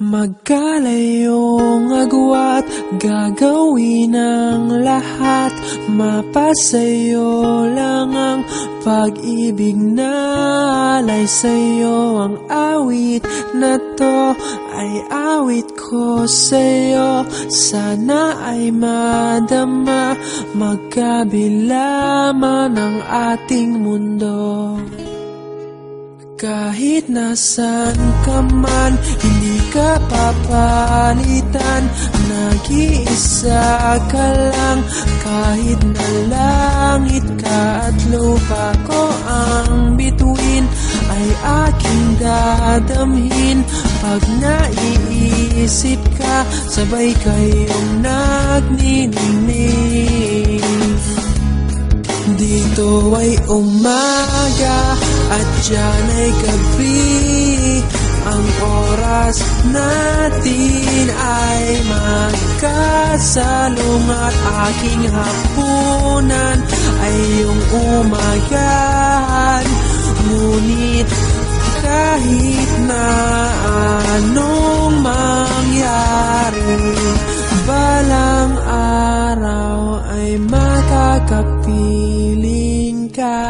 Magkalayong agwat, gagawin ang lahat. Mapasayo lang ang pag-ibig na alay sa'yo. Ang awit na to ay awit ko sa'yo. Sana ay madama, magkabila man ang ating mundo. Kahit nasan ka man, hindi ka papalitan. Nag-iisa ka lang, kahit na langit ka at lupa ko ang bituin, ay aking dadamhin. Pag naiisip ka, sabay kayong nagniningning. Dito ay umaga at diyan ay gabi. Ang oras natin ay magkasalong at aking hapunan ay iyong umagahan. Ngunit kahit na anong mangyari, balang araw ay makakapiling ka.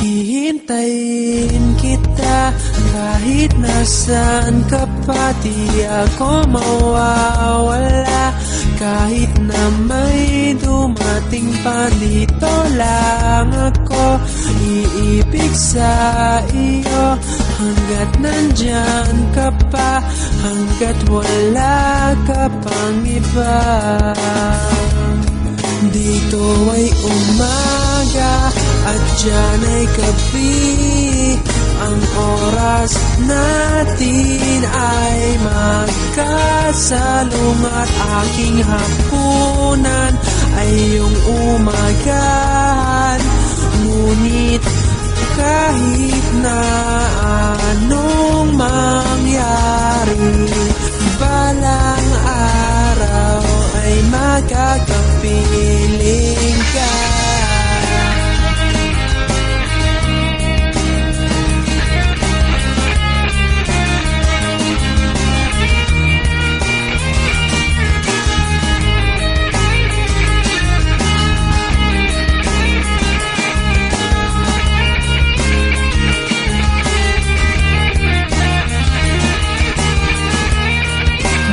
Hihintayin kita kahit nasan ka pa, di ako mawawala. Kahit na may dumating pa, dito lang ako iibig sa iyo. Hanggat nandyan ka pa, hanggat wala ka pang iba. Dito ay umaga at diyan ay gabi. Ang oras natin ay magkasalong at aking hapunan ay iyong umagahan. Ngunit kahit na anong mangyari, balang araw ay magkakapiling ka.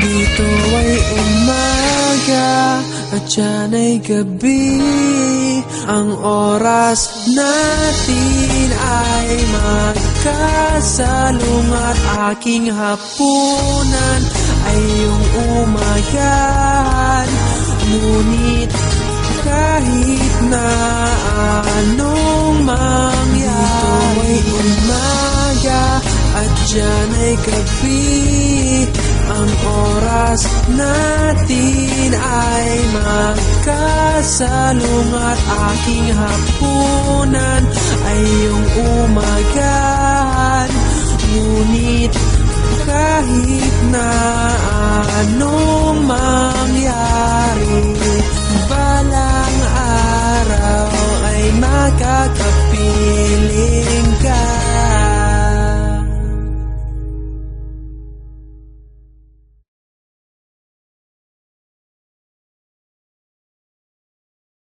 Dito ay umaga at diyan ay gabi. Ang oras natin ay magkasalong at aking hapunan ay iyong umagahan. Ngunit kahit na anong mangyari, dito ay umaga at diyan ay gabi. Ang oras natin ay magkasalong at aking hapunan ay iyong umagahan. Ngunit kahit na anong